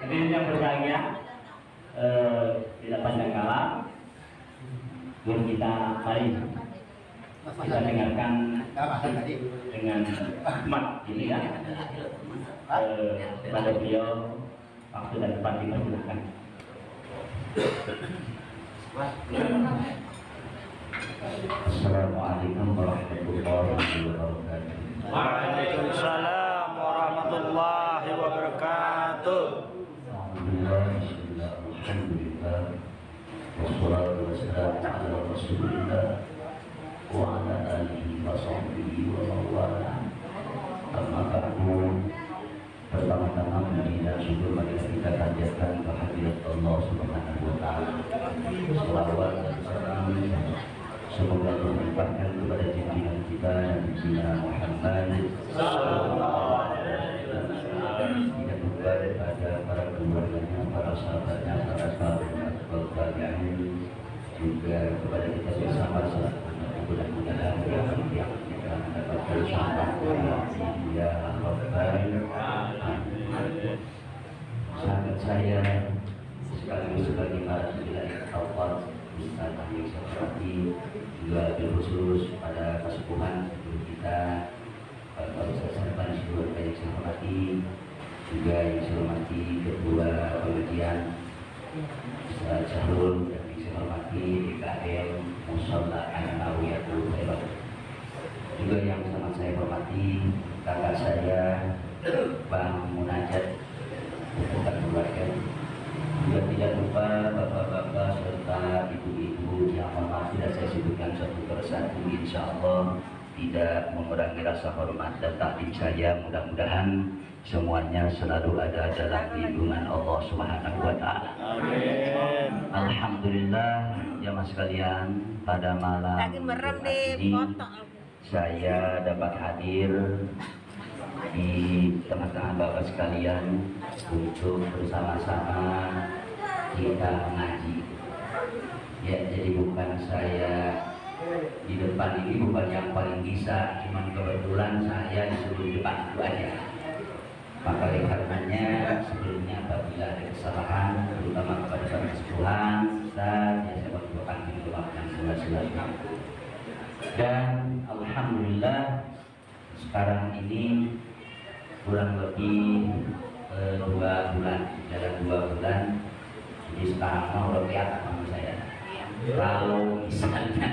Jadi yang berbahagia tidak panjang kala, mari kita dengarkan dengan hikmat ini ya. Pada beliau waktu dan tempat dipersilakan. Assalamualaikum warahmatullahi wabarakatuh. Waalaikumsalam warahmatullahi wabarakatuh. Alhamdulillah. Wassalatu wassalamu ala Rasulillah wa ala alihi wa sahbihi wa mawala. Amma ba'du. Pertama-tama puji dan syukur mari kita panjatkan kehadirat Allah Subhanahu wa taala. Selawat dan salam semoga berlimpahkan kepada junjungan kita Nabi Muhammad sallallahu alaihi wasallam, tidak lupa kepada para keluarganya, para sahabatnya, para sahabat tabi'in, juga kepada kita bersama selaku mudah-mudahan yang kita mendapatkan syafaat ya Rabbal alamin. Sahabat saya sekaligus sebagai marjulah taubat Ustaz yang saya hormati, juga khusus pada kesepuhan guru kita Bapak Ustaz Sarban seluruh yang saya hormati, juga yang saya hormati ketua pengajian Ustaz Syahrul, dan yang saya hormati DKM Musholla An-Nawiyatul Hebat, juga yang sangat saya hormati kakak saya Bang Munajat bukan keluarga, juga tidak lupa bapak-bapak serta ibu-ibu yang hormat tidak saya sebutkan satu persatu, insya Allah tidak mengurangi rasa hormat dan takdim saya. Mudah-mudahan semuanya selalu ada dalam lindungan Allah Subhanahu wa taala. Amin. Alhamdulillah jamaah sekalian, pada malam ini saya dapat hadir di tengah-tengah bapak sekalian untuk bersama-sama kita mengaji. Ya, jadi bukan saya di depan ini bukan yang paling bisa, cuman kebetulan saya disuruh di depan itu aja. Maka oleh karenanya sebelumnya apabila ada kesalahan terutama kepada para kesepuhan Ustaz, ya saya berdoakan pintu maaf yang sebelah-sebelahnya. Dan alhamdulillah sekarang ini kurang lebih 2 bulan, dalam 2 bulan. Jadi sekarang mau kelihatan sama saya. Kalau misalnya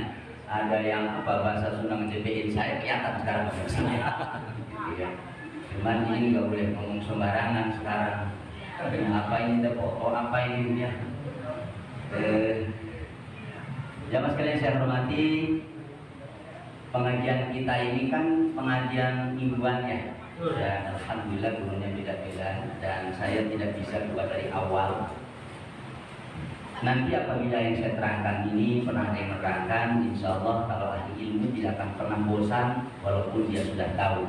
ada yang bahasa Sunda ngejepit saya, kelihatan sekarang sama saya. Ya. Cuman ini nggak boleh ngomong sembarangan sekarang. Apa ini foto, apa ini ya? Jamaah sekalian saya hormati, pengajian kita ini kan pengajian mingguan ya. Dan alhamdulillah gurunya beda-beda dan saya tidak bisa keluar dari awal. Nanti apabila yang saya terangkan ini pernah ada yang menerangkan, insya Allah kalau ahli ilmu tidak akan pernah bosan walaupun dia sudah tahu.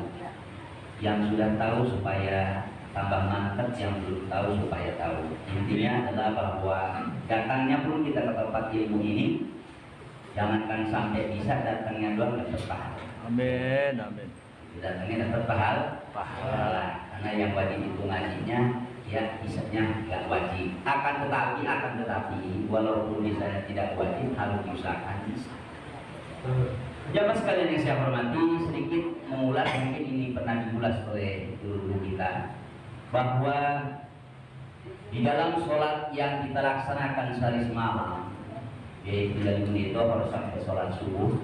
Yang sudah tahu supaya tambah mantap, yang belum tahu supaya tahu. Intinya adalah bahwa datangnya pun kita ke tempat ilmu ini jangankan sampai bisa, datangnya doang dapat pahala. Amin. Amin. Datangnya dapat pahala. Karena yang wajib itu ngajinya, ya isanya nggak wajib. Akan tetapi walaupun misalnya tidak wajib harus diusahakan bisa. Jamaah sekalian yang saya hormati, sedikit mengulas, mungkin ini pernah diulas oleh guru kita, bahwa di dalam sholat yang kita laksanakan sehari semalam, yaitu dari menit harus sampai sholat subuh.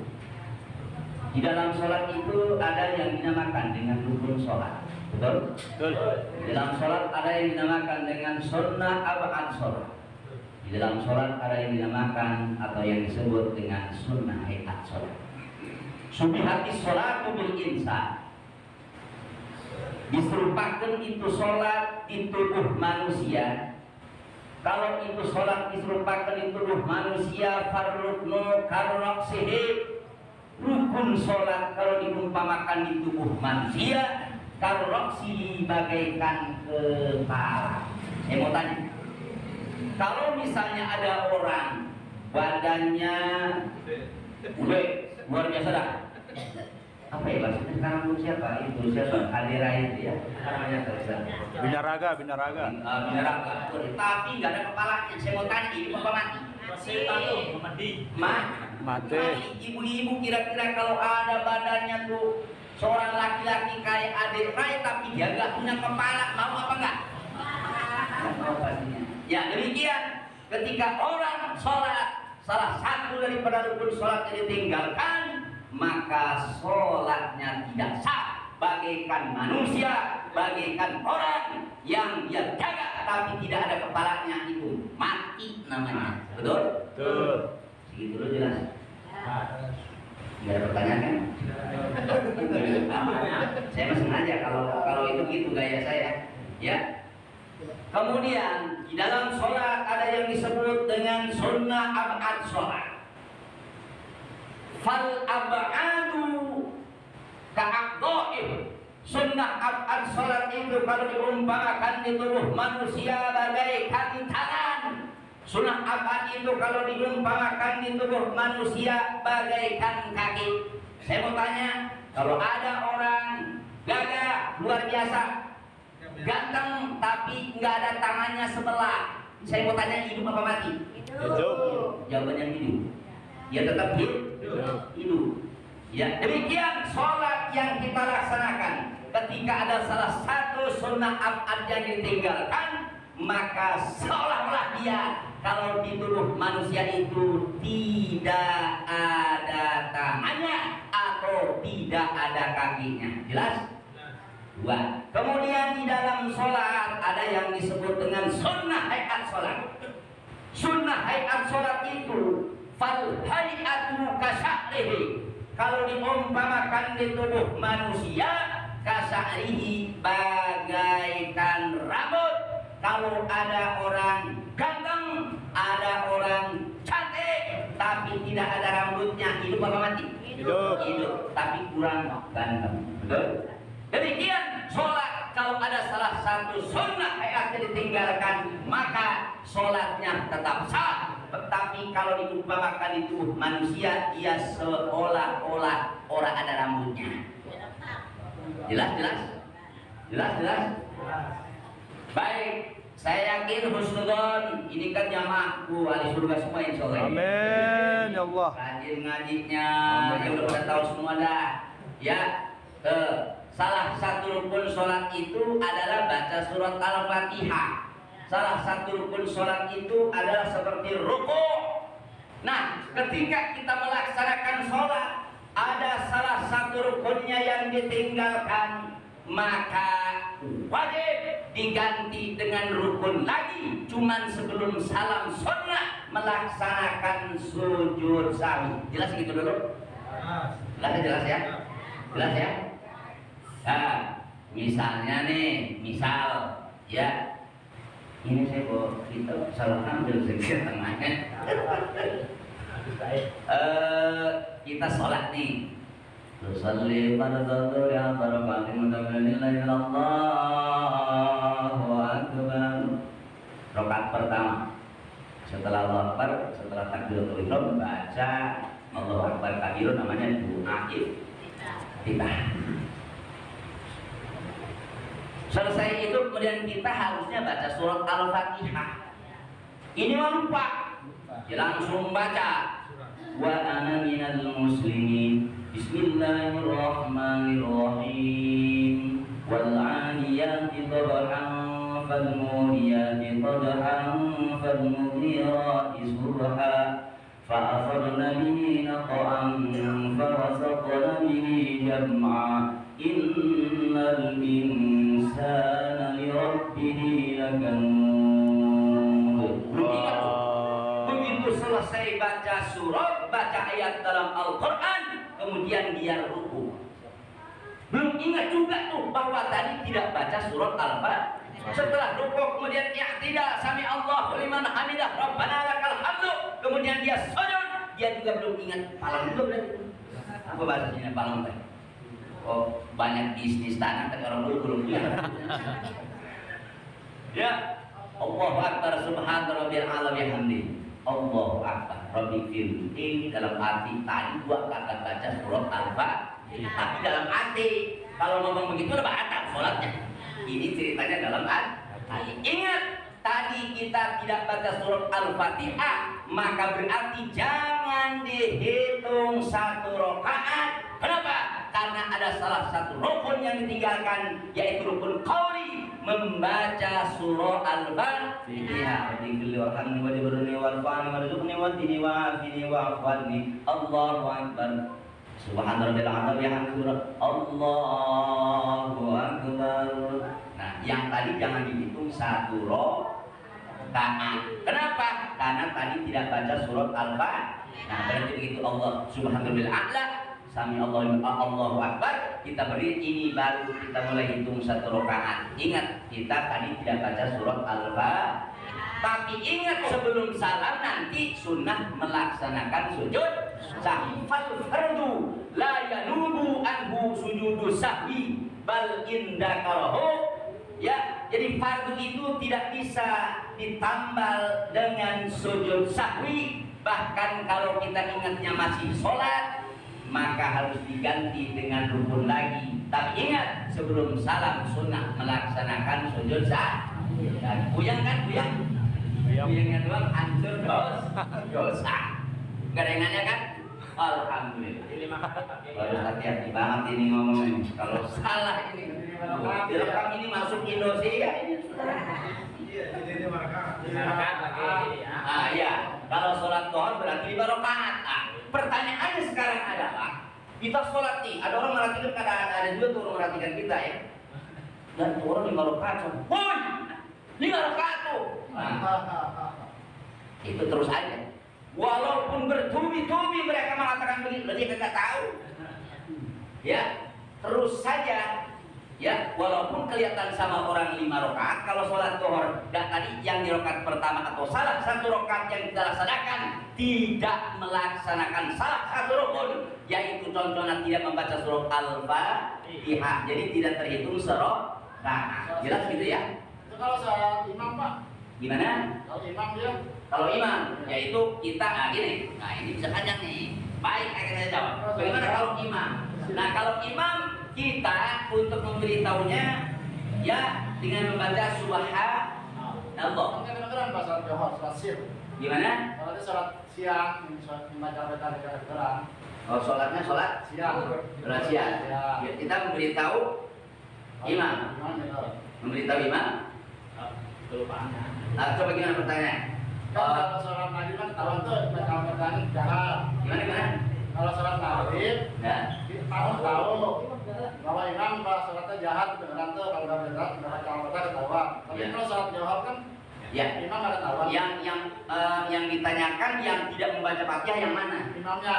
Di dalam sholat itu ada yang dinamakan dengan rukun sholat, betul? Betul. Di dalam sholat ada yang dinamakan dengan sunnah abad sholat. Di dalam sholat ada yang dinamakan atau yang disebut dengan sunnah hayat sholat. Subihati sholatu bil insan. Diserupakan itu sholat di tubuh manusia. Kalau itu sholat diserupakan di tubuh manusia, farruknu karroksihi. Rukun sholat kalau diumpamakan di tubuh manusia, karroksi bagaikan kepala. Saya mau tanya, kalau misalnya ada orang badannya luar biasa dah, apa ya maksudnya sekarang itu siapa? Itu siapa? Adira itu ya. Namanya terus. Binaraga, binaraga. Binaraga. Tapi nggak ada kepalanya. Saya mau tanya ini apa mati? Mati. Ibu-ibu kira-kira kalau ada badannya tuh seorang laki-laki kayak adik Rai tapi dia nggak punya kepala, mau apa enggak? Ya demikian ketika orang sholat salah satu daripada rukun sholat yang ditinggalkan, maka sholatnya tidak sah, bagaikan manusia, bagaikan orang yang dia jaga tapi tidak ada kepalanya, itu mati namanya. Betul? Betul. Segitu dulu jelas. Nggak ada pertanyaan kan? Saya masih aja kalau itu gitu gaya saya, ya. Kemudian di dalam sholat ada yang disebut dengan sunnah ab'ad sholat. Fal ab'adu ka'aqdo'im. Sunnah ab'ad sholat itu kalau diumpamakan di tubuh manusia bagaikan tangan. Sunnah ab'ad itu kalau diumpamakan di tubuh manusia bagaikan kaki. Saya mau tanya, kalau ada orang gagah luar biasa, ganteng tapi nggak ada tangannya sebelah, saya mau tanya hidup apa mati? Hidup. Jawabannya hidup. Ya tetap hidup. Ya demikian sholat yang kita laksanakan. Ketika ada salah satu sunnah ab'ad yang ditinggalkan, maka seolah-olah dia kalau di tubuh manusia itu tidak ada tangannya atau tidak ada kakinya. Jelas? Dua. Kemudian di dalam sholat ada yang disebut dengan sunnah hayat sholat. Sunnah hayat sholat itu fal hayatu kasya'rihi. Kalau diumpamakan di tubuh manusia, kasya'rihi bagaikan rambut. Kalau ada orang ganteng, ada orang cantik, tapi tidak ada rambutnya, hidup apa mati? Hidup, tapi kurang ganteng. Betul? Demikian sholat, kalau ada salah satu sunnah yang ditinggalkan, maka sholatnya tetap sah. Tetapi kalau diumpamakan di tubuh manusia, dia seolah-olah orang ada rambutnya. Jelas? Baik, saya yakin husnudzon ini kan jamaahku ahli surga semua insya Allah. Amin ya Allah. Rajin ngajinya, yang udah pada tahu semua dah. Ya, salah satu rukun sholat itu adalah baca surat Al-Fatihah. Salah satu rukun sholat itu adalah seperti ruku. Nah, ketika kita melaksanakan sholat, ada salah satu rukunnya yang ditinggalkan, maka wajib diganti dengan rukun lagi. Cuman sebelum salam sunnah melaksanakan sujud sahwi. Jelas gitu dulu? Jelas ya? Jelas ya? Nah, misalnya nih, ya, ini saya bawa kita salah ambil sekian tengahnya. Kita sholat nih. Tusalli fardhu ya barakatin mutaqallillah Allahu akbar. Rakaat pertama. Setelah Allahu Akbar, setelah takbiratul ihram baca Allahu Akbar kabir, namanya doa iftitah. Selesai itu kemudian kita harusnya baca surat Al-Fatihah. Ini mah lupa. Langsung baca. Wa ana minal muslimin. Bismillahirrahmanirrahim. Wal 'adiyati dhabhan fal muriyati qadhan fal mughirati subha fa asarna bihi naqan fa wasaqna bihi jam'a. Innal insana li rabbihi lakanut. Begitu selesai baca surat, baca ayat dalam Al-Quran, kemudian dia ruku. Belum ingat juga tuh bahwa tadi tidak baca surat Al-Fatihah. Setelah ruku kemudian i'tidal, sami Allahu liman hamidah, Rabbana lakal hamdu. Kemudian dia sujud, dia juga belum ingat palang itu berarti. Apa bahasanya palang tadi? Oh, banyak bisnis tanah tapi orang dulu belum punya. Ya, Allahu Akbar subhana rabbil ala bihamdi. Allahu Akbar rabbil firli. Dalam arti tadi dua kata baca surat Al-Fatihah. Tapi dalam hati, kalau ngomong begitu udah batal sholatnya. Ini ceritanya dalam hati. Ingat, tadi kita tidak baca surat Al-Fatihah, maka berarti jangan dihitung satu rakaat. Kenapa? Karena ada salah satu rukun yang ditinggalkan, yaitu rukun qauli, membaca surah Al-Fatihah. Dikeluarkan wa diberni wal fani wa rizqni wa dini wa afini wa afani. Allahu akbar. Subhanallah bihamdihi. Allahu akbar. Nah, yang tadi jangan dihitung satu rakaat. Kenapa? Karena tadi tidak baca surat Al-Fatihah. Nah, berarti begitu Allah Subhanallah Sami Allahu Akbar, kita beri ini baru kita mulai hitung satu rakaat. Ingat, kita tadi tidak baca surat Al-Fatihah. Tapi ingat, sebelum salam nanti sunnah melaksanakan sujud sahwi. Fal fardu la yanubu anhu sujudu sahwi bal indakarahu. Ya, jadi fardu itu tidak bisa ditambal dengan sujud sahwi. Bahkan kalau kita ingatnya masih sholat, maka harus diganti dengan rukun lagi. Tapi ingat, sebelum salam sunnah melaksanakan sujud sahwi. Dan buyang kan, buyang? Buyangnya doang hancur dosa. Gak ada yang nanya kan? Alhamdulillah. Harus hati-hati banget ini ngomongnya. Kalau salah ini, direkam ini masuk Indonesia ini. Ya. Kalau sholat duha berarti 5 rakaat. Pertanyaannya sekarang adalah, kita sholat nih, ada orang merhatikan keadaan, ada juga tuh orang merhatikan kita ya. Dan tuh orang 5 rakaat, woi, 5 rakaat tuh. Itu terus aja. Walaupun bertubi-tubi mereka mengatakan begitu, dia kagak tahu. Ya, terus saja. Ya, walaupun kelihatan sama orang 5 rakaat, kalau sholat duhur dan tadi yang di rakaat pertama atau salah satu rakaat yang kita laksanakan tidak melaksanakan salah satu rukun, yaitu contohnya tidak membaca surah Al-Fatihah, jadi tidak terhitung surah. Nah, jelas gitu ya? Itu kalau sholat imam Pak. Gimana? Kalau imam dia? Kalau imam, yaitu kita, gini. Nah, ini bisa panjang nih. Baik, akan saya jawab. Bagaimana kalau imam? Nah, kalau imam, kita untuk memberitahunya ya dengan membaca subhanallah. Kadang-kadang pas sholat duha, sholat siang. Gimana? Kalau dia sholat siang, membaca kadang-kadang. Oh, sholatnya sholat Siang. sholat siang. Ya, kita memberitahu imam. Memberitahu imam. Kelupaan. Coba gimana pertanyaan? Kalau sholat maghrib kan ketahuan tuh baca jahat. Gimana? Kalau sholat maghrib, Ya. kita tahu bahwa imam kalau sholatnya jahat beneran tuh, kalau nggak beneran nggak baca al-fatihah ketahuan. Tapi Ya. kalau sholat jawab kan, Ya. imam nggak ketahuan. Yang ditanyakan yang tidak membaca Fatihah yang mana? Imamnya.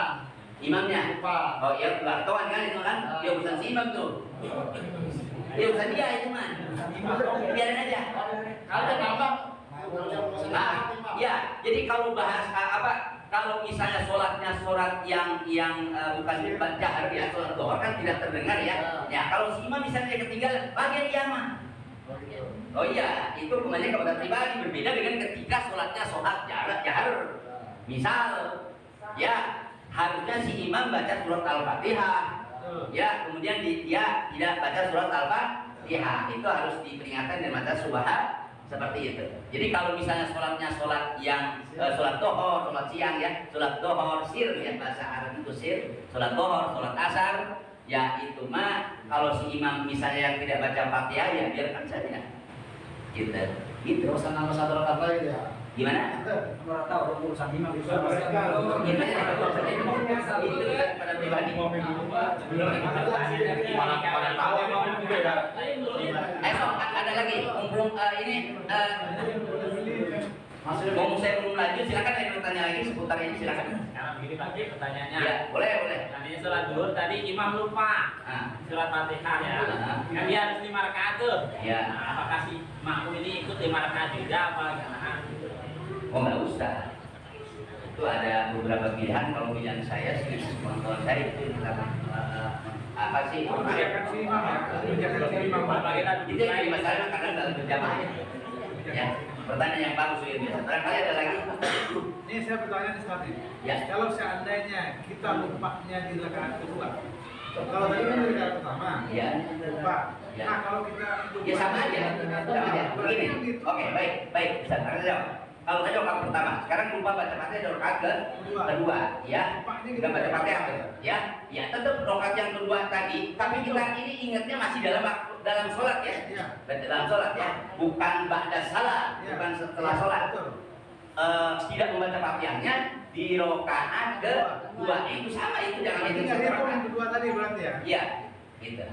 Imamnya. Lupa. Oh ya, nggak tahu kan itu kan? Dia urusan si imam tuh. Dia urusan dia itu mah. Biarin aja. Kalau dia nambah, baru dia urusan Nah, imam. ya, jadi kalau bahas kalau misalnya sholatnya sholat yang bukan jahar ya, sholat duha kan tidak terdengar ya. Ya, kalau si imam misalnya ketinggalan, bagian dia mah. Oh iya, itu kembali kepada pribadi, berbeda dengan ketika sholatnya sholat jahar. Misal, ya harusnya si imam baca surat Al-Fatihah. Ya, kemudian dia tidak baca surat Al-Fatihah, itu harus diperingatkan dan baca subhan. Seperti itu. Jadi kalau misalnya sholatnya sholat yang sholat duhur, sholat siang ya, sholat duhur sir ya, bahasa Arab itu sir, sholat duhur, sholat asar, ya itu mah kalau si imam misalnya yang tidak baca Fatihah ya biarkan saja. Gitu. Gitu. Urusan nama satu rakaat lagi ya. Gimana? Nggak tahu urusan imam itu. Itu pada pribadi. Pada tahu emang beda. Esok ada lagi mumpung ini mau saya belum lanjut, silakan ada yang bertanya lagi seputar ini, silakan. Sekarang begini Pak, pertanyaannya. Ya, boleh. Tadinya sholat duhur tadi imam lupa surat Fatihah ya. Kan dia harus 5 rakaat tuh. Ya. Nah, apakah si makmum ini ikut 5 rakaat juga apa gimana? Oh nggak usah. Itu ada beberapa pilihan. Kalau pilihan saya sih, pengetahuan saya itu apa sih? Itu yang jadi masalah kadang dalam berjamaah. Ya, pertanyaan yang bagus ya biasa. Barangkali ada lagi. Ini saya bertanya nih Ustaz. Ya. Kalau seandainya kita lupanya di rakaat kedua, Kalau tadi kan dari kata pertama. Iya. Pak. Ya. Nah, kalau kita Ya sama aja. Sama aja. Begini. Oke, baik. Bisa jawab. Kalau tadi rakaat pertama, sekarang lupa baca Fatihah di rakaat kedua, ya. Kita baca Fatihah, ya. Ya, tetap rakaat yang kedua tadi, tapi kita ini ingatnya masih dalam sholat ya. Dalam sholat ya, bukan ba'da salat, bukan setelah sholat. Tidak membaca Fatihahnya di rakaat kedua. Itu sama, itu jangan itu yang kedua tadi berarti ya. Iya, gitu.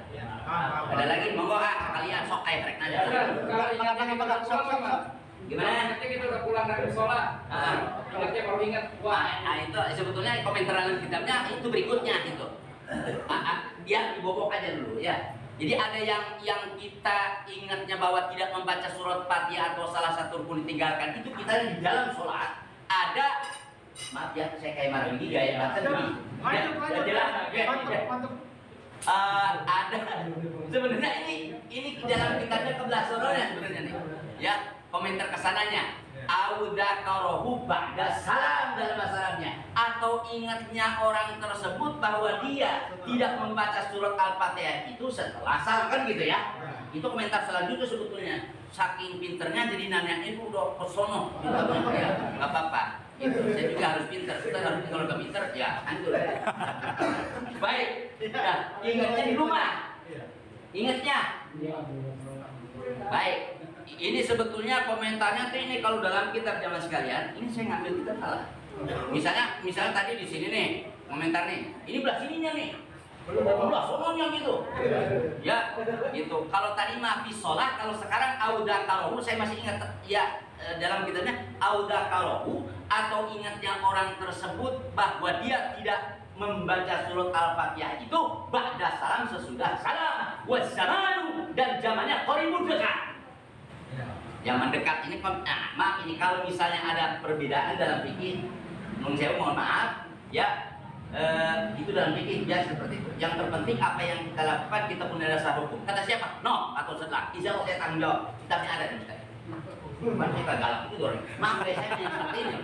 Ada lagi, monggo kalian sok rek aja. Kalau ingat sok. Gimana? Nanti kita udah pulang dari sholat. Ingatnya baru ingat. Wah, Itu sebetulnya komentar dalam kitabnya itu berikutnya itu. Dia dibobok aja dulu ya. Jadi ada yang kita ingatnya bahwa tidak membaca surat Fatihah atau salah satu rukun ditinggalkan, itu kita di dalam sholat ada, maaf ya saya kayak marah ini gaya bahkan ada sebenarnya ini dalam kitabnya 11 surahnya sebenarnya nih ya, komentar kesananya audakarohu ba'da salam dalam masalahnya, atau ingatnya orang tersebut bahwa dia tidak membaca surat Al-Fatihah itu setelah salam, kan gitu ya. Itu komentar selanjutnya sebetulnya, saking pinternya jadi nanya itu udah kesono gitu ya, nggak apa-apa. Saya juga harus pinter, kita harus, kalau nggak pinter ya hancur. Baik, nah, ingatnya di rumah, ingatnya. Baik, ini sebetulnya komentarnya tuh ini kalau dalam kitab jamaah sekalian, ini saya ngambil kitab salah. Misalnya tadi di sini nih komentar nih, ini belah sininya nih, belah sononya gitu, ya gitu. Kalau tadi maafi sholat, kalau sekarang audakarohu, saya masih ingat ya dalam kitabnya audakarohu, atau ingatnya orang tersebut bahwa dia tidak membaca surat Al-Fatihah itu ba'da salam, sesudah salam, wazzamanu, dan zamannya qaribun dekat. Zaman dekat ini, maaf ini kalau misalnya ada perbedaan dalam fikih, mohon maaf ya, itu dalam fikih biasa seperti itu. Yang terpenting apa yang kita lakukan, kita punya dasar hukum. Kata siapa? No atau setelah. Izal saya tanggung jawab. Kitabnya ada di saya. Bukan kita galak itu dong. Maaf saya punya seperti ini.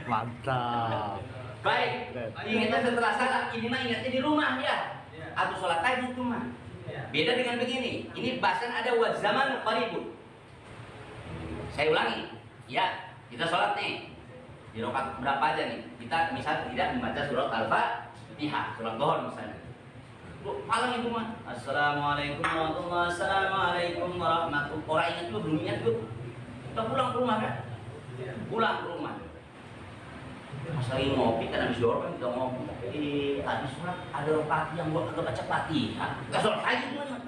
Mantap. Baik, ingatnya setelah salat, ini mah ingatnya di rumah ya, atau sholat tadi itu mah. Beda dengan begini, ini bahasan ada wazaman qaribun. Saya ulangi, ya kita sholat nih, di rakaat berapa aja nih? Kita misal tidak membaca surat Al-Fatihah, surat Dhuhr misalnya. Malam itu mah, assalamualaikum warahmatullahi wabarakatuh, assalamualaikum warahmatullahi wabarakatuh. Orang ingat tuh, belum ingat tuh. Kita pulang ke rumah kan? Pulang ke rumah. Pas lagi ngopi, kan habis doa kan kita ngopi. Habis sholat ada rakaat yang buat agak baca Fatihah. Gak sholat aja semuanya.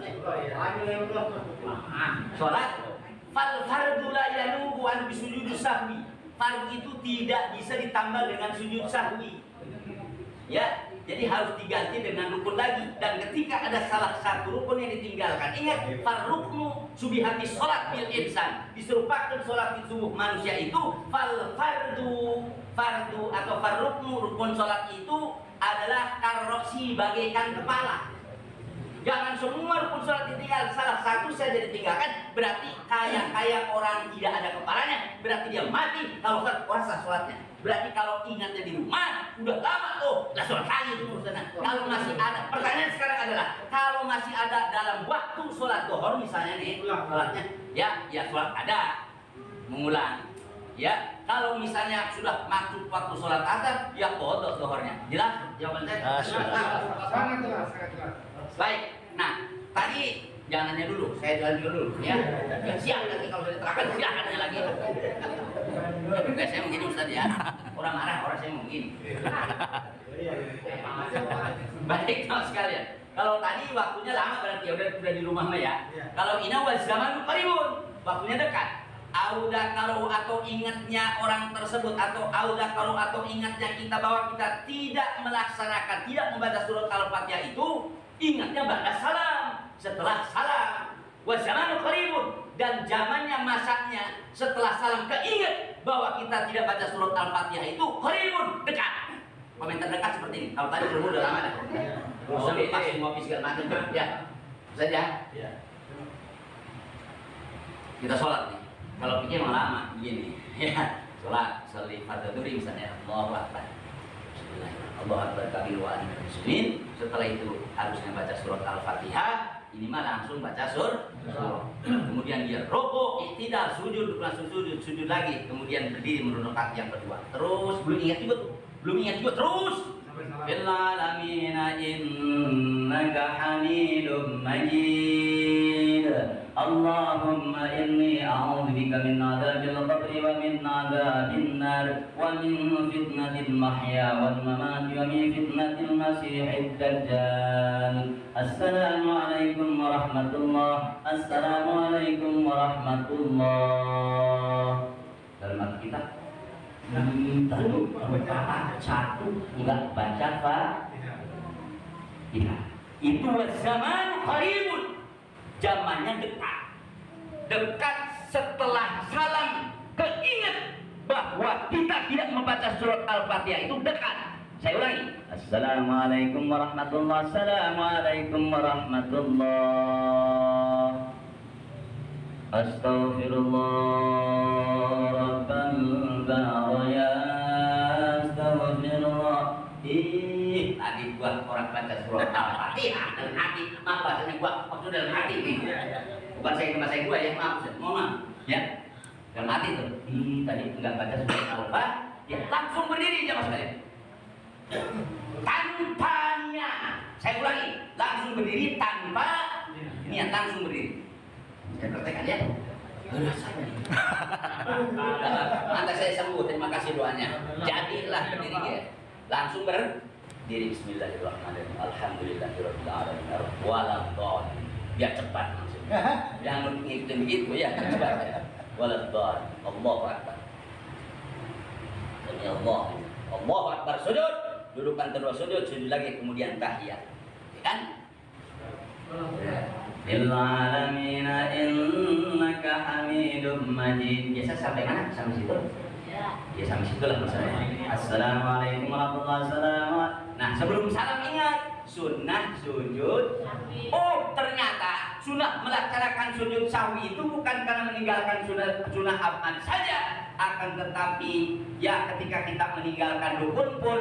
Sholat fal fardu la yanubu an bisujud sahwi. Fardu itu tidak bisa ditambah dengan sujud sahwi. Ya, jadi harus diganti dengan rukun lagi. Dan ketika ada salah satu rukun yang ditinggalkan, ingat farruknu subihati sholat bil insan, diserupakan sholat di tubuh manusia itu fal fardu atau farruknu, rukun sholat itu adalah karoksi bagaikan kepala. Jangan semua rukun sholat ditinggal, salah satu saja ditinggalkan, berarti kayak orang tidak ada kepalanya, berarti dia mati kalau puasa sholatnya. Berarti kalau ingatnya di rumah, udah lama tuh, lah sholat lagi itu urusannya. Kalau masih ada, pertanyaan sekarang adalah, kalau masih ada dalam waktu sholat Dhuhr misalnya nih, sholatnya, ya sholat ada, mengulang. Ya, kalau misalnya sudah masuk waktu sholat asar, ya qadha Dhuhrnya. Jelas jawaban saya? Sangat jelas. Baik, nah tadi jangan nanya dulu, saya jalan dulu ya. Siap nanti kalau sudah terangkan silakan nanya lagi. Enggak, saya begini Ustaz ya. Orang marah, orang saya begini. Baik teman sekalian. Kalau tadi waktunya lama berarti ya udah di rumah mah ya. Kalau ina wa zaman qaribun, waktunya dekat. Audakaru atau ingatnya orang tersebut, atau audakaru atau ingatnya kita bahwa kita tidak melaksanakan, tidak membaca surat Al-Fatihah itu, ingatnya ba'da salam, setelah salam. Wa zamanu qaribun, dan zamannya masaknya setelah salam keinget bahwa kita tidak baca surat Al-Fatihah itu qaribun, dekat. Komentar dekat seperti ini. Kalau tadi belum udah lama dah. Urusan lepas ngopi segala macam ya. Saja. Kita sholat nih. Kalau pikir malah lama begini. Ya, sholat, sholli fardhu misalnya Allahu Akbar. Bismillah. Allahu Akbar kabir wa anil muslimin. setelah itu harusnya baca surat Al-Fatihah, ini mah langsung baca surah. Kemudian dia rukuk, iktidal, sujud, langsung sujud lagi, kemudian berdiri menurut rakaat yang kedua. Terus belum ingat juga terus. Fil alamin innaka Hamidum Majid. Allahumma inni a'udzubika min adzabil qabri wa min adzabin nar wa min fitnatil mahya wal mamati wa min fitnatil masiihid dajjal. Assalamualaikum warahmatullah. Assalamualaikum warahmatullah. Dalam kita tadi satu enggak baca Fatihah. Itu zaman qaribun. Zamannya dekat setelah salam keinget bahwa kita tidak membaca surat Al-Fatihah itu dekat. Saya ulangi. Assalamualaikum warahmatullahi. Assalamualaikum warahmatullah. Astaghfirullah rabbal baraya. Astaghfirullah. Tadi gua orang baca surat Al-Fatihah dalam hati, maaf bahasanya gua waktu dalam hati nih, bukan saya gua ya, maaf ya, dalam hati tuh. Tadi enggak baca surat Al-Fatihah, ya langsung berdiri aja mas kalian. Tanpa niat, saya ulangi, langsung berdiri tanpa niat, langsung berdiri. Saya praktekkan ya. Rasanya. Nanti saya sambut, terima kasih doanya. Jadilah berdiri ya. Langsung berdiri. Bismillahirrahmanirrahim. Alhamdulillahirabbil alamin. Waladhdallin. Biar cepat maksudnya. Jangan ngikutin begitu ya, cepat ya. Waladhdallin. Allahu akbar. Demi Allah. Allahu akbar, sujud. Dudukan kedua sujud lagi, kemudian tahiyat. Ya kan? Bil alamin innaka Hamidum Majid. Biasa sampai mana? Sampai situ? Ya sampai situ lah misalnya. Assalamualaikum warahmatullahi wabarakatuh. Nah sebelum salam ingat sunnah sujud. Oh ternyata sunnah melaksanakan sujud sahwi itu bukan karena meninggalkan sunnah abad saja, akan tetapi ya ketika kita meninggalkan rukun pun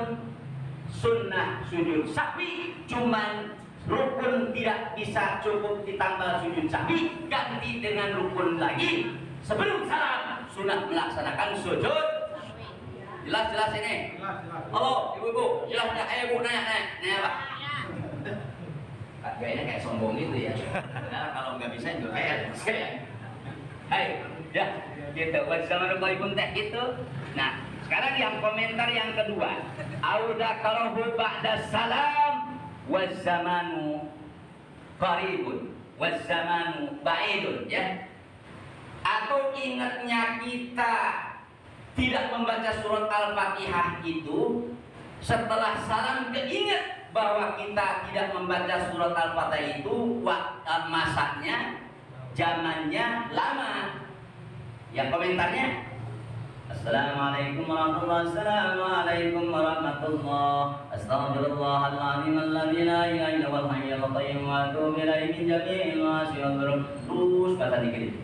sunnah sujud sahwi, cuman rukun tidak bisa cukup ditambah sujud sahwi, ganti dengan rukun lagi. Sebelum salam sunnah melaksanakan sujud. Jelas ini. Halo ibu-ibu, jelas nggak? Ibu nanya apa? Kayaknya kayak sombong gitu ya. Nah, kalau nggak bisa juga kayak. Hai, ya gitu. Buat sama ibu teh gitu. Nah, sekarang yang komentar yang kedua. Audakarahu ba'da salam wazzamanu qaribun wazzamanu ba'idun ya. Atau ingatnya kita tidak membaca surat Al-Fatihah itu setelah salam keinget bahwa kita tidak membaca surat Al-Fatihah itu masanya, zamannya lama. Yang komentarnya Assalamualaikum warahmatullahi wabarakatuh. Assalamualaikum warahmatullahi Astaghfirullahaladzim alladzi la ilaha illa huwal hayyul qayyum wa atubu ilaihi min jami'il ma'asi wal dzunub. Terus kata dikit.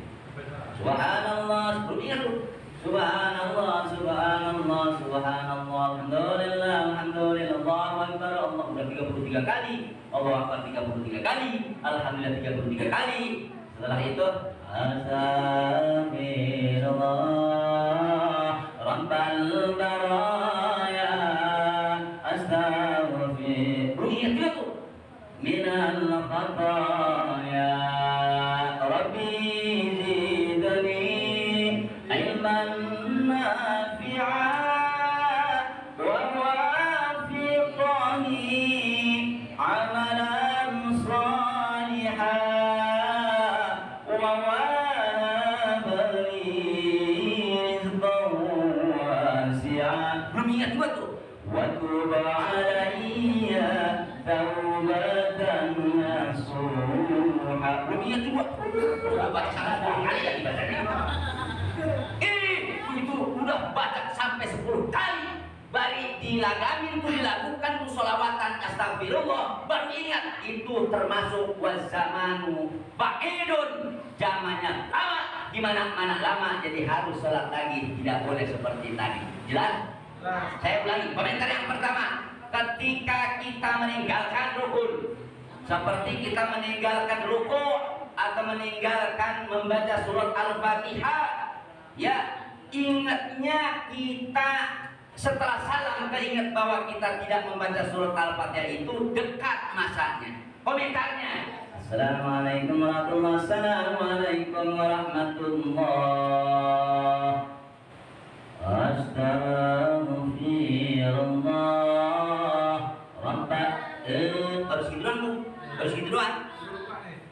Subhanallah, ingat tuh. Subhanallah, subhanallah, subhanallah, alhamdulillah, alhamdulillah, Allahu akbar. Allah udah 33 kali. Allahu akbar 33 kali. Alhamdulillah 33 kali. Setelah itu Astaghfirullah Rabbal baraya. Astaghfirullah. Ingat juga tuh. Minal khataya. Rabbi itu udah baca sampai 10 kali. Bari dilagamin tuh dilakukan tuh sholawatan astagfirullah. Baru ingat itu termasuk wazamanu ba'idun, zamannya lama. Gimana mana lama jadi harus sholat lagi, tidak boleh seperti tadi. Jelas? Saya ulangi komentar yang pertama. ketika kita meninggalkan rukun, seperti kita meninggalkan ruku atau meninggalkan membaca surat Al-Fatihah, ya ingatnya kita setelah salam keinget bahwa kita tidak membaca surat Al-Fatihah itu dekat masanya. Komentarnya, Assalamualaikum warahmatullahi wabarakatuh. Assalamualaikum warahmatullahi Astaghfirullah. Harus gitu doang, Bu. Harus gitu doang.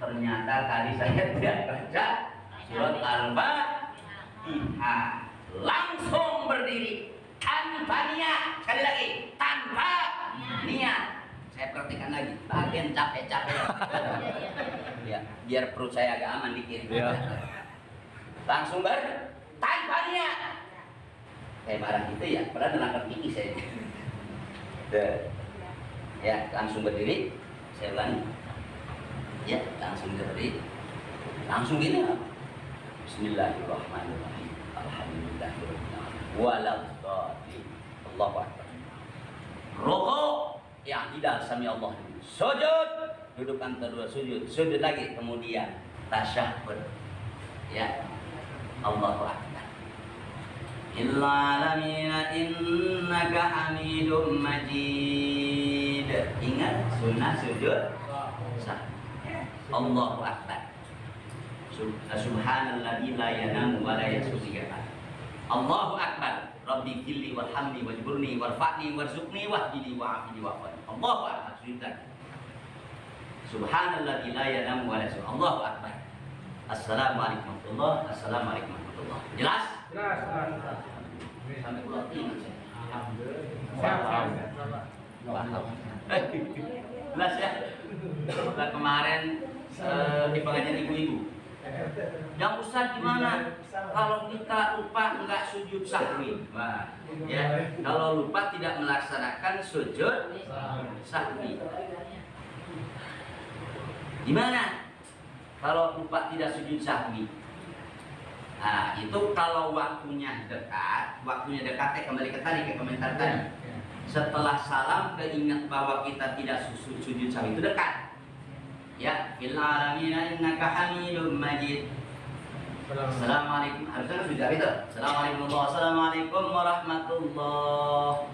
Ternyata tadi saya tidak baca surat Al-Fatihah. Langsung berdiri tanpa niat. Sekali lagi, tanpa niat. Saya praktikkan lagi. Bagian capek-capek. Ya, biar perut saya agak aman dikit. Langsung tanpa niat. Kayak barang itu ya, padahal nerangkan gigi saya. Ya, langsung berdiri. Saya ulangi. Ya, langsung berdiri. Langsung gini. Bismillahirrahmanirrahim. Alhamdulillahirrahmanirrahim. Waladhdallin. Allahu Akbar. Rukuk yang tidak sami Allah. Sujud, duduk antara dua sujud. Sujud lagi, kemudian tasyahhud. Ya. Allahu Akbar. Illallamina innaka hamidum majid. Ingat sunnah sujud sahwi. Allahu Akbar. Subhanalladzi la yanamu wa la yasudika. Allahu Akbar. Rabbi filli warhamni wajburni warfa'ni warzuqni wahdini wa'afini wa'afani. Allahu Akbar. Sujud. Subhanalladzi la yanamu wa la yasudika. Allahu Akbar. Assalamualaikum warahmatullahi wabarakatuh. Assalamualaikum warahmatullahi wabarakatuh. Jelas? Jelas. Sampai pulang ingat saya. Paham. Jelas ya. Setelah kemarin di pengajian ibu-ibu. Yang Ustaz gimana? Kalau kita lupa nggak sujud sahwi, nah, ya kalau lupa tidak melaksanakan sujud sahwi, gimana? Kalau lupa tidak sujud sahwi, nah itu kalau waktunya dekat kembali ke tadi ke komentar tadi. Setelah salam keingat bahwa kita tidak sujud sahwi itu dekat. Ya, fil alamina innaka hamidum majid. Assalamualaikum. Harusnya sudah itu. Assalamualaikum warahmatullahi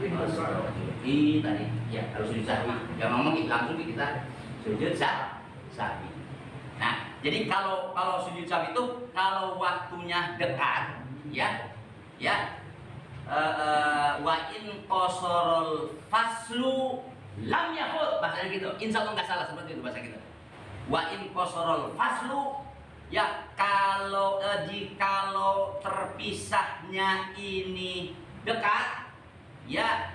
wabarakatuh. Tadi ya harus sujud sahwi. Jangan ngomong langsung kita sujud sahwi. Nah, jadi kalau sujud sahwi itu kalau waktunya dekat, ya, wa in qasorul faslu lam yakut, bahasanya gitu. Insya Allah nggak salah seperti itu bahasa kita. Wa in qasorul faslu, ya jikalau terpisahnya ini dekat, ya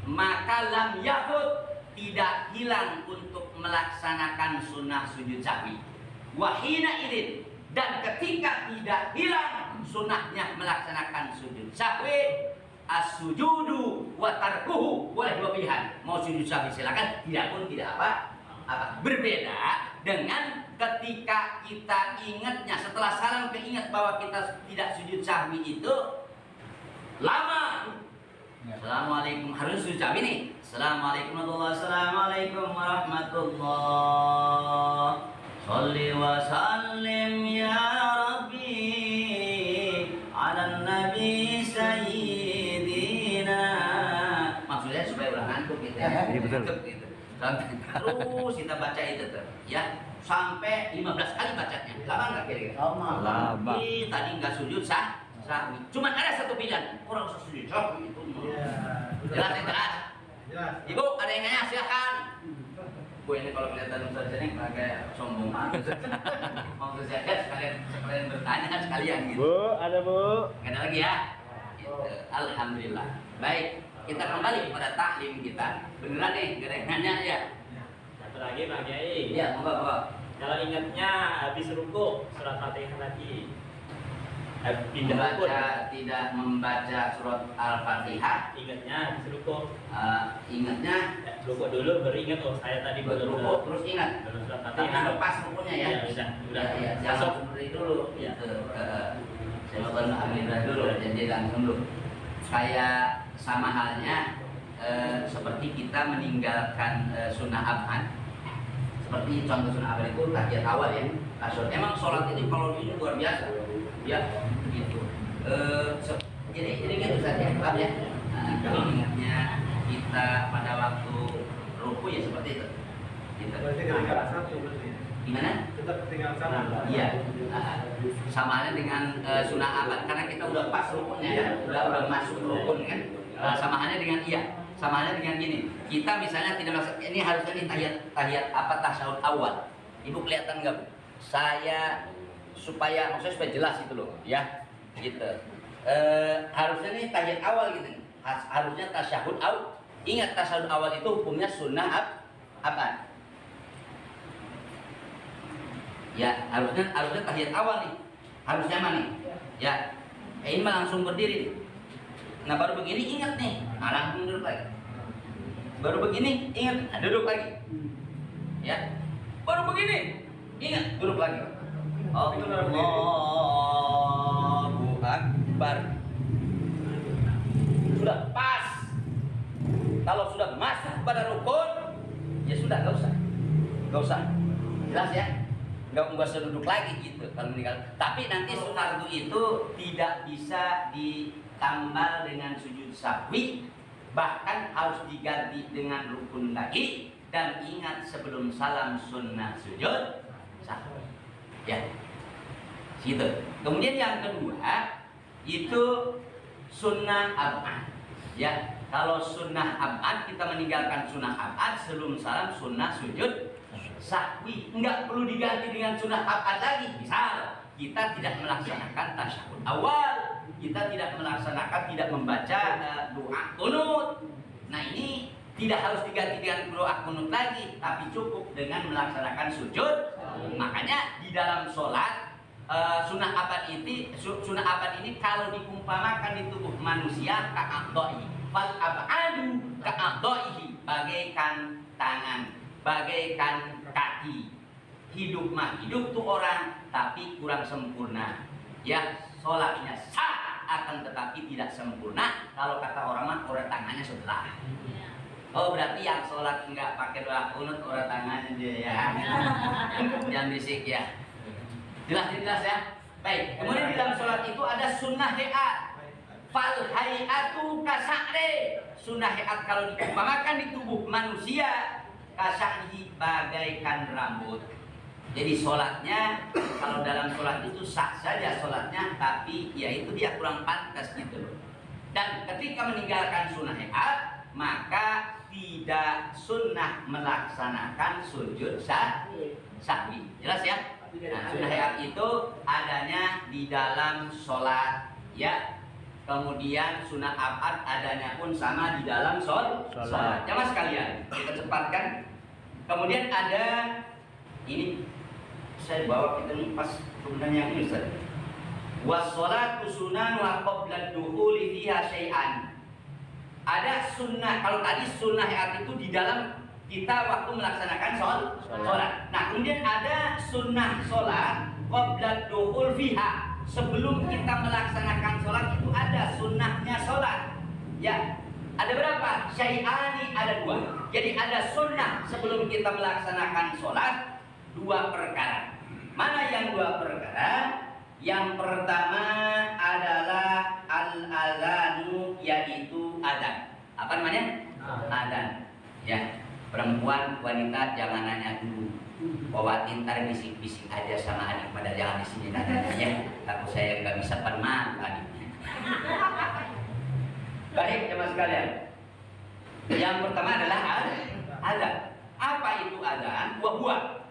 maka lam yakut, tidak hilang untuk melaksanakan sunnah sujud sahwi. Wahina idin, dan ketika tidak hilang sunnahnya melaksanakan sujud sahwi, as-sujudu wa tarkuhu, boleh dua pilihan. Mau sujud sahwi silakan, tidak pun tidak apa. Berbeda dengan ketika kita ingatnya setelah salam keingat bahwa kita tidak sujud sahwi itu lama. Assalamualaikum, harus sujud sahwi nih. Assalamualaikum warahmatullahi. Sholli wa sallim ya Rabbi ala nabi sayyidina. Maksudnya supaya ulang ngantuk gitu ya. Iya betul. Gitu. Terus kita baca itu tuh, ya sampai 15 kali bacanya. Lama nggak kira-kira? Lama. Tadi nggak sujud sahwi. Cuman ada satu pilihan, orang usah sujud sahwi itu. Jelas ya, jelas. Ibu ada yang nanya silakan. Bu ini kalau kelihatan Ustaz ini agak sombong banget. Maksud saya sekalian bertanya sekalian gitu. Bu, ada Bu. Ada lagi ya. Gitu. Alhamdulillah. Baik, kita kembali kepada taklim kita. Beneran nih, gak ada yang nanya ya. Satu lagi Bang Kiai. Iya, monggo. Kalau ingatnya habis ruku surat Fatihah lagi. Pindah rukun. Tidak membaca surat Al-Fatihah. Ingatnya habis ruku. Ingatnya Ruku dulu beringat, oh saya tadi belum ruku terus ingat. belum surat Tapi Fatihah. lepas rukunya ya. Udah. Ya, Masuk. jangan seperti dulu. Ya. Saya nonton Alhamdulillah dulu, jadi langsung dulu. Kayak sama halnya seperti kita meninggalkan sunnah abad. Seperti contoh sunnah abad itu tahiyat awal ya. Emang sholat ini kalau ini luar biasa, ya gitu. Jadi gitu saja, paham ya? Kalau ingatnya kita pada waktu ruku ya seperti itu. Gitu. Gimana? Tetap tinggal sana. Iya. Sama halnya dengan sunnah abad karena kita udah pas rukunnya ya, udah masuk rukun kan. Sama halnya dengan sama halnya dengan gini. Kita misalnya tidak masuk ini harusnya nih tahiyat apa tasyahud awal. Ibu kelihatan nggak Bu? Maksudnya supaya jelas itu loh, ya. Gitu. Harusnya nih tahiyat awal gitu. Harusnya tasyahud awal. Ingat tasyahud awal itu hukumnya sunnah abad. Ya, harusnya tahiyat awal nih. Harusnya mana nih? Ya. Ini mah langsung berdiri. Nah, baru begini ingat nih. Nah, langsung duduk lagi. Baru begini ingat, nah, duduk lagi. Ya. Baru begini ingat, duduk lagi. Allahu Akbar. Sudah pas. Kalau sudah masuk pada rukun, ya sudah enggak usah. Jelas ya? Nggak usah duduk lagi gitu kalau meninggal. Tapi nanti sunat itu tidak bisa ditambal dengan sujud sahwi, bahkan harus diganti dengan rukun lagi. Dan ingat sebelum salam sunnah sujud sahwi. Ya, gitu. Kemudian yang kedua itu sunnah abad. Ya, kalau sunnah abad kita meninggalkan sunnah abad sebelum salam sunnah sujud sahwi, enggak perlu diganti dengan sunnah abad lagi. Misal kita tidak melaksanakan tasyahud awal, kita tidak membaca doa kunut. Nah, ini tidak harus diganti dengan doa kunut lagi, tapi cukup dengan melaksanakan sujud. Makanya di dalam sholat sunnah abad ini kalau diumpamakan di tubuh manusia ka'adoi fal abadu ka'adoi, bagaikan tangan, bagaikan kaki. Hidup tuh orang tapi kurang sempurna. Ya, sholatnya sah akan tetapi tidak sempurna. Kalau kata orang tangannya sebelah. Oh, berarti yang sholat nggak pakai doa kunut orang tangannya dia ya. Jangan berisik ya. Jelas ya. Baik. Kemudian di dalam sholat itu ada sunnah hayat. Fal hayatu kasa're. Sunnah hayat kalau diumpamakan di tubuh manusia kasa'hi bagaikan rambut. Jadi sholatnya kalau dalam sholat itu sah saja sholatnya, tapi ya itu dia kurang pantas gitu loh. Dan ketika meninggalkan sunnah hayat maka tidak sunnah melaksanakan sujud sahwi. Jelas ya? Nah, sunnah hayat itu adanya di dalam sholat ya. Kemudian sunnah abad adanya pun sama di dalam sholat. Jamaah sekalian, kita cepatkan. Kemudian ada ini saya bawa kita nih pas kemudian yang ini Ustaz. Wassalatu sunan wa qabla dukhuli fiha syai'an. Ada sunnah, kalau tadi sunnah hayat itu di dalam kita waktu melaksanakan sholat. Nah, kemudian ada sunnah sholat qabla dukhul fiha. Sebelum kita melaksanakan sholat itu ada sunnahnya sholat. Ya, ada berapa? Syai'ani ada 2. Jadi ada sunnah sebelum kita melaksanakan sholat 2 perkara. Mana yang 2 perkara? Yang pertama adalah al-azanu, yaitu adzan. Apa namanya? Adzan. Ya, perempuan, wanita jangan nanya dulu. Bawatin ntar bisik-bisik aja sama adik, pada jangan di sini tanya ya. Takut saya nggak bisa perman adiknya. Baik, teman sekalian. Yang pertama adalah adzan. Apa itu adzan? Wahwa.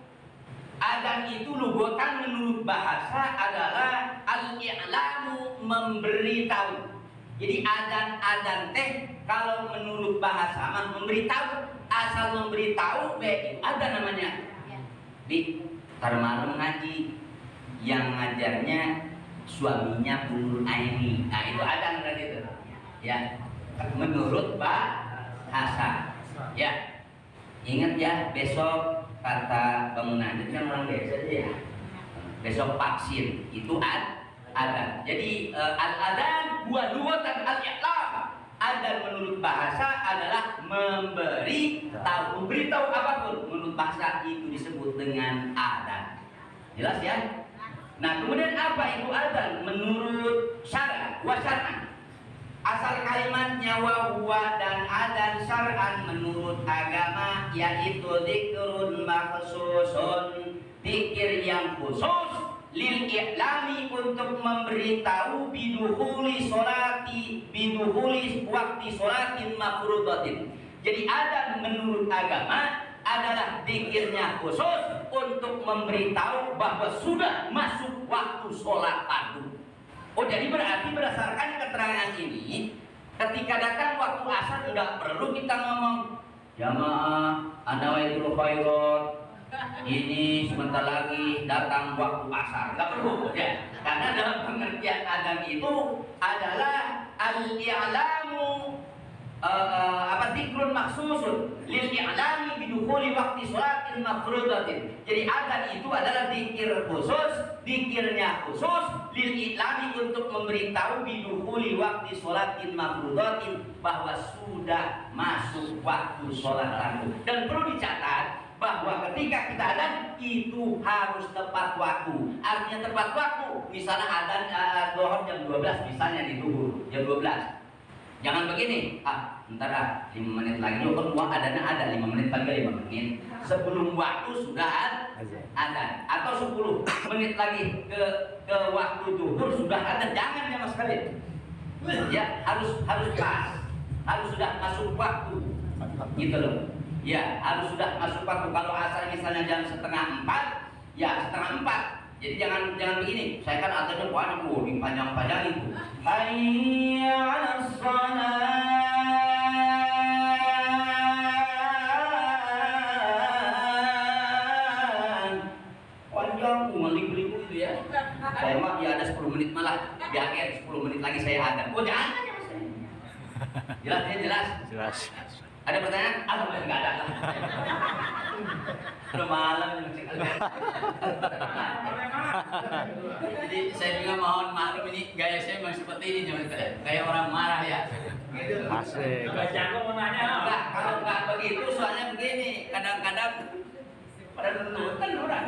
Adzan itu lugatan menurut bahasa adalah al-i'lamu, memberitahu. Jadi adzan teh kalau menurut bahasa mah memberitahu, asal memberitahu itu adzan namanya. Di tar malam ngaji, yang ngajarnya suaminya Bu Aini. Nah, itu adzan berarti itu. Ya, menurut bahasa. Ya. Ingat ya, besok kata bangunan itu kan orang desa ya. Besok vaksin itu adzan. Jadi al-adzan dua-dua dan al-i'lam. Adzan adan menurut bahasa adalah memberi tahu, memberitahu apapun. Menurut bahasa itu disebut dengan adan. Jelas ya? Nah, kemudian apa itu adan menurut syara? Wa syar'an. Asal kalimatnya wa huwa dan adan syar'an menurut agama yaitu dzikrun makhsusun, zikir yang khusus lil i'lami untuk memberitahu biduhuli waktu sholatin mafrudatin. Jadi adan menurut agama adalah zikirnya khusus untuk memberitahu bahwa sudah masuk waktu sholat fardu. Oh, jadi berarti berdasarkan keterangan ini, ketika datang waktu asar enggak perlu kita ngomong jamaah anawaitul khairat, ini sebentar lagi datang waktu asar, enggak perlu ya. Karena dalam pengertian adan itu adalah al-i'lamu dzikrun maksusun lil i'lami bidukhuli waqti sholatin mafrudatin. Jadi adan itu adalah zikir khusus, zikirnya khusus lil i'lami untuk memberitahu bidukhuli waqti sholatin mafrudatin bahwa sudah masuk waktu sholat fardu. Dan perlu dicatat bahwa ketika kita adan itu harus tepat waktu. Artinya tepat waktu. Misalnya adan zuhur jam 12, misalnya di zuhur jam 12. Jangan begini, ntar 5 menit lagi kan adanya ada 5 menit lagi 5 menit. Sebelum waktu sudah ada, atau 10 menit lagi ke waktu zuhur sudah ada. Jangan ya mas kalian. Ya harus pas, harus sudah masuk waktu, gitu loh. Ya harus sudah masuk waktu. Kalau asal misalnya jam 3:30, ya 3:30. Jadi jangan begini. Saya kan adanya banyak panjang-panjang itu. Hayya 'alas shalah. Panjang melibu-libu itu ya. Saya mah ya ada 10 menit malah. Di akhir 10 menit lagi saya ada. Oh jangan ya mas. Jelas ya jelas. Jelas. Ada pertanyaan? Alhamdulillah nggak ada. Udah malam jadi saya juga mohon maklum ini gaya saya memang seperti ini kayak orang marah ya. Asik. Jago mau nanya. Enggak, kalau nggak begitu soalnya begini, kadang-kadang pada nunutan orang.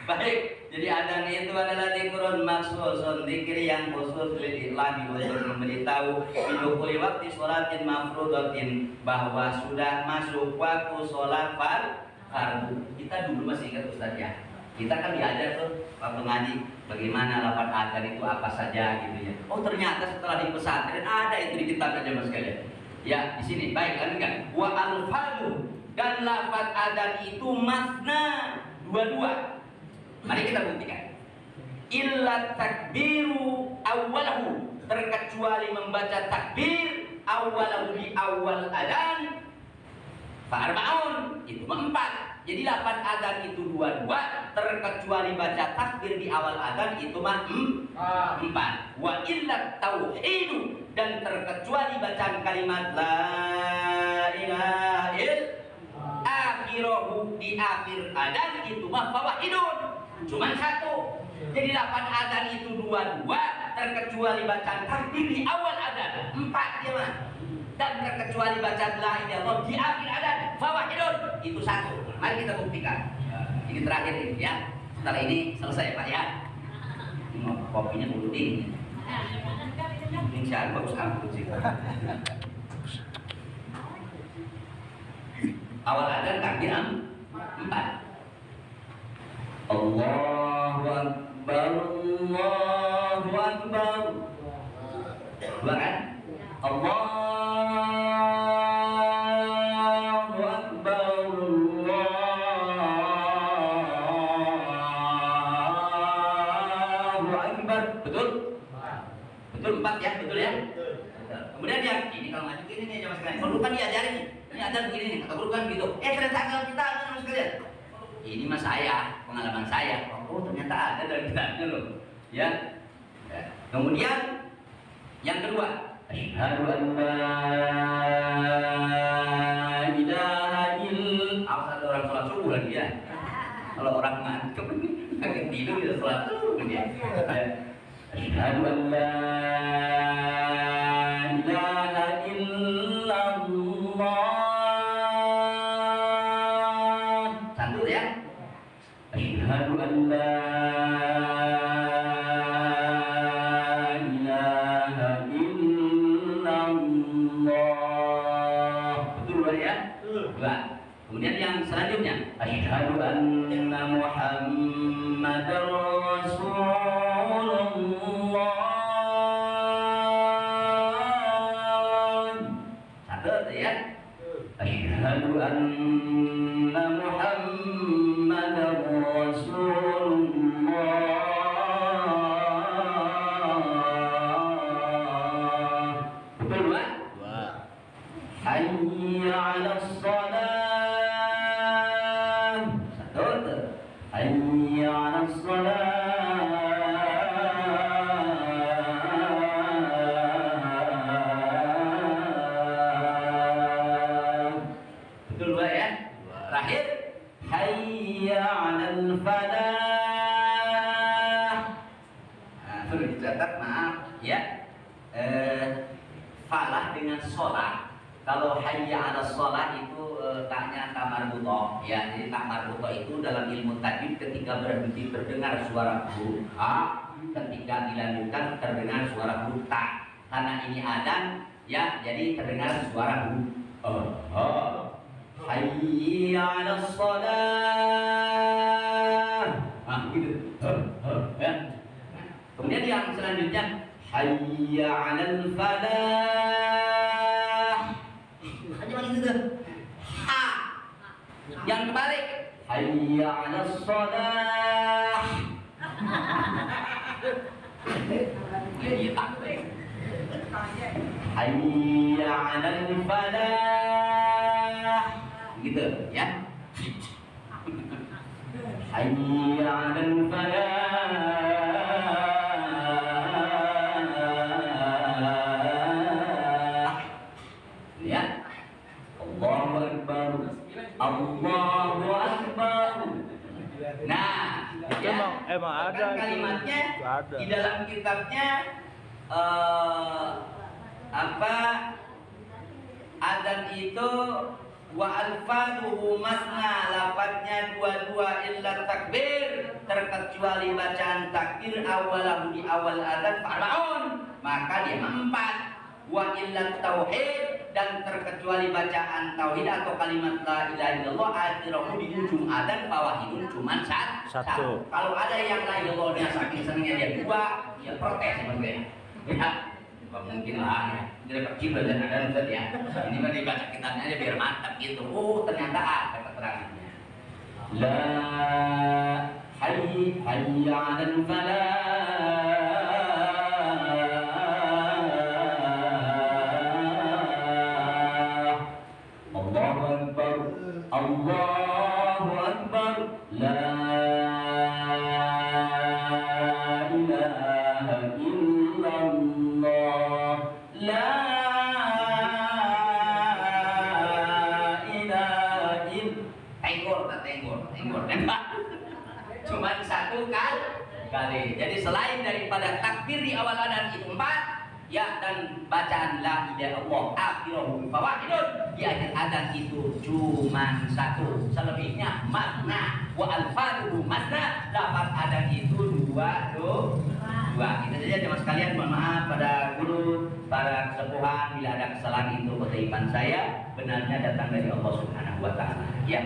Baik, jadi adan itu adalah dzikrun maksusun, zikir yang khusus lil i'lami untuk memberitahu bidukhuli waqti sholatin mafrudatin bahwa sudah masuk waktu sholat fardu. Kita dulu masih ingat Ustaz ya. Kita kan diajar tuh waktu ngaji bagaimana lafaz adan itu apa saja gitu ya. Oh ternyata setelah di pesantren ada itu di kitab aja mas sekalian. Ya di sini baik kan enggak? Wa al-fadhu dan lafaz adan itu masna dua-dua. Mari kita buktikan. Illa takbiru awwalahu, terkecuali membaca takbir awwalahu di awal adan fa'arba'un, itu 4. Jadi lafaz adan itu dua-dua, terkecuali baca takbir di awal adan itu 4. Wa illa tauhidu, dan terkecuali bacaan kalimat la ilaha illallah akhirahu di akhir adan itu fawahidun, cuma 1. Jadi lafaz adan itu dua-dua, terkecuali bacaan takbir di awal adan 4 dia mah. Dan terkecuali bacaan la ilaha illallah di akhir adan fawahidun, itu 1. Mari kita buktikan. Ini terakhir ini ya. Setelah ini selesai Pak ya. Kopinya dulu dingin. Insya Allah bagus ampun sih. Awal adan takbir 4. Allahu Akbar, Allahu Akbar. Dua kan? Allahu Akbar, Allahu Akbar. Betul? Betul 4 ya? Betul ya? Kemudian ya, ini kalau maju gini nih jamaah sekalian. Kalau kan diajarin nih. Ini ada begini nih, kata guru kan gitu. Ternyata kalau kita ada jamaah sekalian. Ini mas saya, pengalaman saya. Oh ternyata ada dalam kitabnya loh. Ya. Kemudian yang kedua, asyhadu an la ilaha illallah. Awas ada orang sholat subuh lagi ya. Kalau orang ngantuk agak tidur dia sholat subuh dia. Asyhadu an la ilaha Kemudian yang selanjutnya, asyhadu anna Muhammadar Rasulullah. Satu ya. Asyhadu anna Muhammadar Rasulullah. Betul, Pak? Hayya 'alas shalah. Satu. Hayya 'alas shalah. Betul, Pak ya? Terakhir, hayya 'alal falah. Nah, perlu dicatat, maaf ya. Falah dengan sholat. Kalau hayya 'ala sholat itu taknya tak marbutoh ya. Jadi tak marbutoh itu dalam ilmu tajwid ketika berhenti terdengar suara huruf ha, ketika dilanjutkan terdengar suara huruf ta. Karena ini adzan ya, jadi terdengar suara huruf hayya 'ala sholat. Nah, gitu. Ya. Kemudian yang selanjutnya hayya 'alal falah. Aja begitu tuh. Ha. Yang kebalik hayya 'alas shalah. Iya tak. Hayya 'alal falah. Gitu ya. Hayya 'alal falah. Allahu Akbar. Nah, emang ada kalimatnya ada. Di dalam kitabnya adzan itu wa alfaduhu masna, lafadznya dua-dua illa takbir, terkecuali bacaan takbir awalahu di awal adzan fa'arbaun, maka dia 4. Wa illa tauhid, dan terkecuali bacaan tauhid atau kalimat la ilaha illallah akhirahu di ujung adzan fawahidun cuman satu. Kalau ada yang la ilallahnya saking senangnya dia 2, dia protes sebenarnya. Ya, mungkin lah ya. Dia kecil dan ada Ustaz ya. Ini mah dibaca kitabnya aja biar mantap gitu. Oh, ternyata ada keterangannya. La hayya 'alal falah. Allahu Akbar. La ilaha illallah. La ilaha illallah. Tenggor. Cuman satu kali. Jadi selain daripada takbir di awal adzan itu 4, ya, dan bacaan la ilaha illallah akhirahu fawahidun di akhir adzan itu cuma 1. Selebihnya makna wa alfaduhu masna, lafaz adzan itu 2. Kita saja jemaah sekalian, mohon maaf pada guru, para kesepuhan bila ada kesalahan itu ketaiban saya benarnya datang dari Allah Subhanahu wa taala. Ya.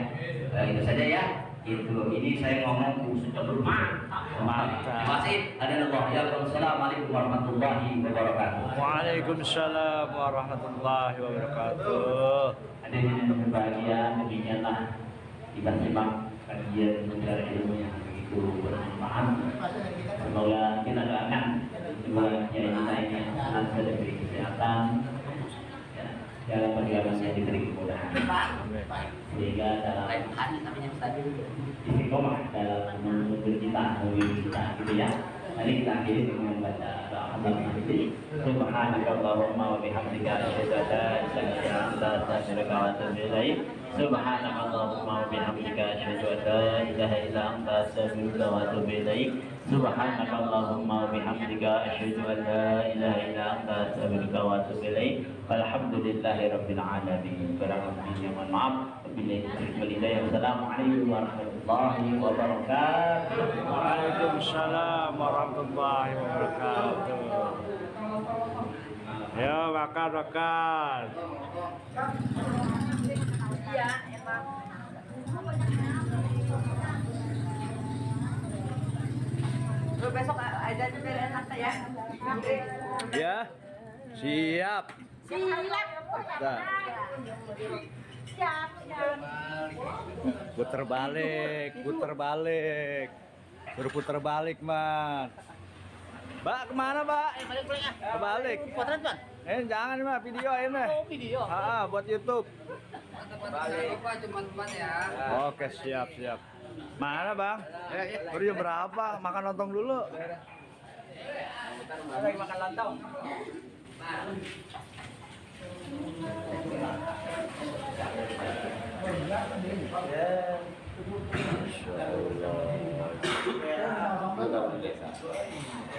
Itu saja ya. Ini saya ngomong sudah bermantap. Terima kasih. Assalamualaikum warahmatullahi wabarakatuh. Waalaikumsalam warahmatullahi wabarakatuh. Hadirin yang berbahagia, demikianlah kita simak kajian mencari ilmu yang begitu bermanfaat. Semoga kita doakan semoga kiai kita ini senantiasa diberi kesehatan, dalam perjalanannya diberi kemudahan, sehingga dalam istiqomah dalam menuntut kita, gitu ya. Mari kita akhiri dengan baca doa Alhamdulillah. Subhanakallahumma wa bihamdika asyhadu an la ilaha illa anta astaghfiruka wa atubu ilaik. Subhanakallahumma wa bihamdika asyhadu an la ilaha illa anta astaghfiruka wa atubu ilaik. Subhanakallahumma wa bihamdika asyhadu an la ilaha illa anta astaghfiruka wa atubu ilaik. Walhamdulillahirabbil alamin. Kurang lebihnya mohon maaf. Wassalamualaikum warahmatullahi wabarakatuh. Waalaikumsalam warahmatullahi wabarakatuh. Ya, makan. Iya, emang. Lu besok ada juga enak ya. Ya. Siap. Siap. Dah. Siap. Puter balik, puter balik. Suruh puter balik, Man. Mbak, kemana, Mbak? Kebalik. Potret, Bang. Jangan, Mbak, video ini. Oh, video. Buat YouTube. Balik Pak, teman-teman ya. Oke, siap, siap. Mana, Bang? Baru jam berapa? Makan lontong dulu. Lagi makan lontong.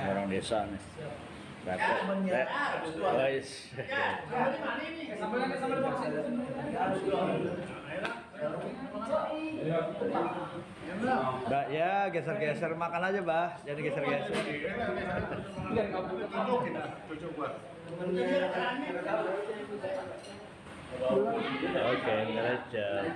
Orang desa nih. Guys. Mbak, ya geser-geser makan aja, Mbak. Jadi geser-geser. Oke, ngerecek.